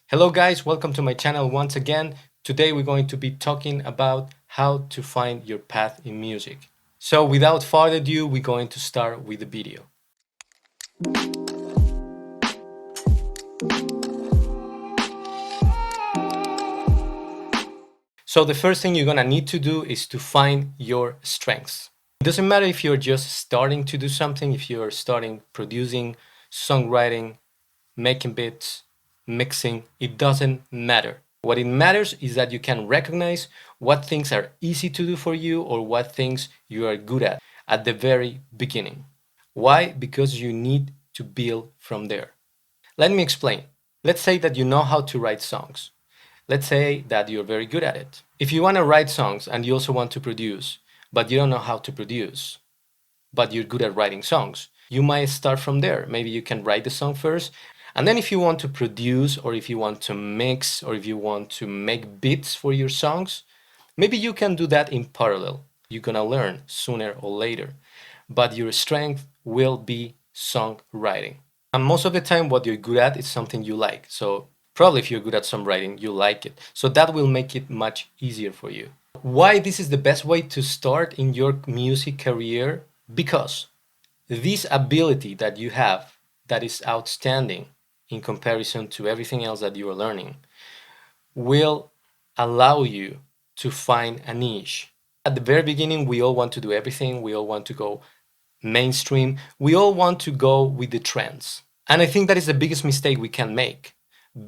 Hello guys, welcome to my channel once again. Today we're going to be talking about how to find your path in music. So without further ado, we're going to start with the video. So the first thing you're gonna need to do is to find your strengths. It doesn't matter if you're just starting to do something, if you're starting producing, songwriting, making beats, mixing, it doesn't matter. What it matters is that you can recognize what things are easy to do for you or what things you are good at the very beginning. Why? Because you need to build from there. Let me explain. Let's say that you know how to write songs. Let's say that you're very good at it. If you want to write songs and you also want to produce, but you don't know how to produce, but you're good at writing songs, you might start from there. Maybe you can write the song first, and then if you want to produce, or if you want to mix, or if you want to make beats for your songs, maybe you can do that in parallel. You're gonna learn sooner or later, but your strength will be songwriting. And most of the time, what you're good at is something you like. So probably if you're good at songwriting, you like it. So that will make it much easier for you. Why this is the best way to start in your music career? Because this ability that you have that is outstanding in comparison to everything else that you are learning will allow you to find a niche. At the very beginning, we all want to do everything. We all want to go mainstream. We all want to go with the trends. And I think that is the biggest mistake we can make,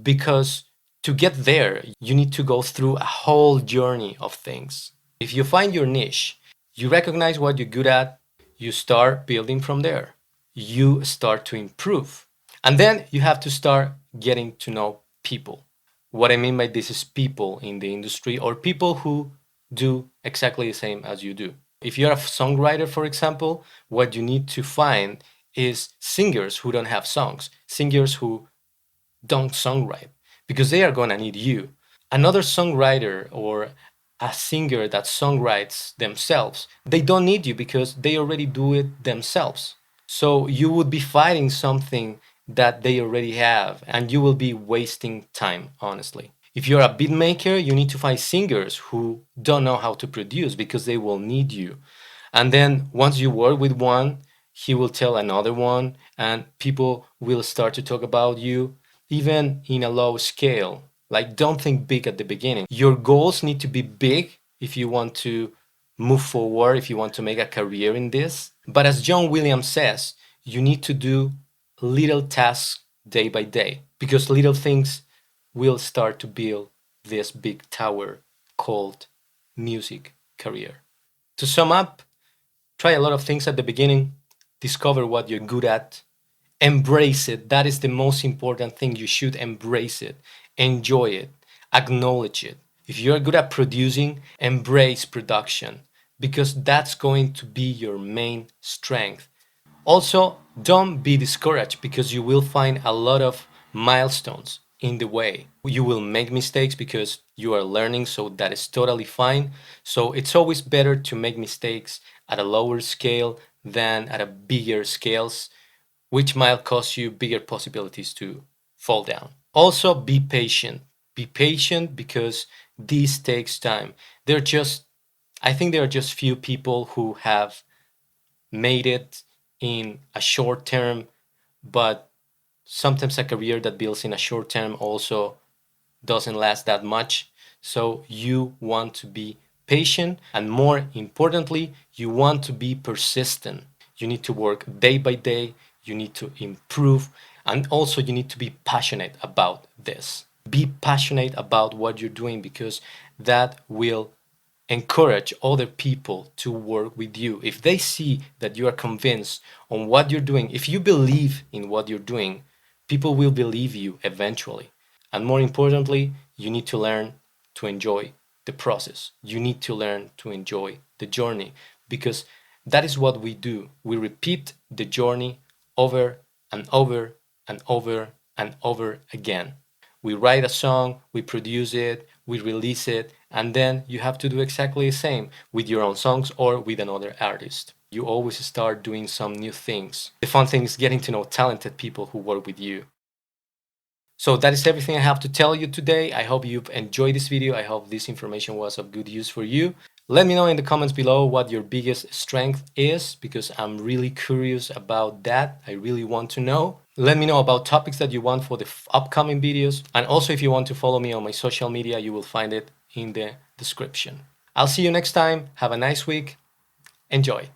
because to get there, you need to go through a whole journey of things. If you find your niche, you recognize what you're good at, you start building from there. You start to improve. And then you have to start getting to know people. What I mean by this is people in the industry or people who do exactly the same as you do. If you're a songwriter, for example, what you need to find is singers who don't have songs, singers who don't songwrite, because they are going to need you. Another songwriter or a singer that songwrites themselves, they don't need you because they already do it themselves. So you would be fighting something that they already have, and you will be wasting time, honestly. If you're a beat maker, you need to find singers who don't know how to produce because they will need you. And then once you work with one, he will tell another one, and people will start to talk about you, even in a low scale. Like, don't think big at the beginning. Your goals need to be big if you want to move forward, if you want to make a career in this. But as John Williams says, you need to do little tasks day by day, because little things will start to build this big tower called music career. To sum up, try a lot of things at the beginning, discover what you're good at, embrace it. That is the most important thing. You should embrace it, enjoy it, acknowledge it. If you're good at producing, embrace production, because that's going to be your main strength. Also, don't be discouraged, because you will find a lot of milestones in the way. You will make mistakes because you are learning, so that is totally fine. So it's always better to make mistakes at a lower scale than at a bigger scales, which might cause you bigger possibilities to fall down. Also, be patient. Be patient, because this takes time. I think there are just few people who have made it in a short term, but sometimes a career that builds in a short term also doesn't last that much. So you want to be patient, and more importantly, you want to be persistent. You need to work day by day, you need to improve, and also you need to be passionate about this. Be passionate about what you're doing, because that will encourage other people to work with you. If they see that you are convinced on what you're doing, if you believe in what you're doing, people will believe you eventually. And more importantly, you need to learn to enjoy the process. You need to learn to enjoy the journey, because that is what we do. We repeat the journey over and over and over and over again. We write a song, we produce it, we release it, and then you have to do exactly the same with your own songs or with another artist. You always start doing some new things. The fun thing is getting to know talented people who work with you. So that is everything I have to tell you today. I hope you've enjoyed this video. I hope this information was of good use for you. Let me know in the comments below what your biggest strength is, because I'm really curious about that. I really want to know. Let me know about topics that you want for the upcoming videos. And also, if you want to follow me on my social media, you will find it in the description. I'll see you next time. Have a nice week. Enjoy.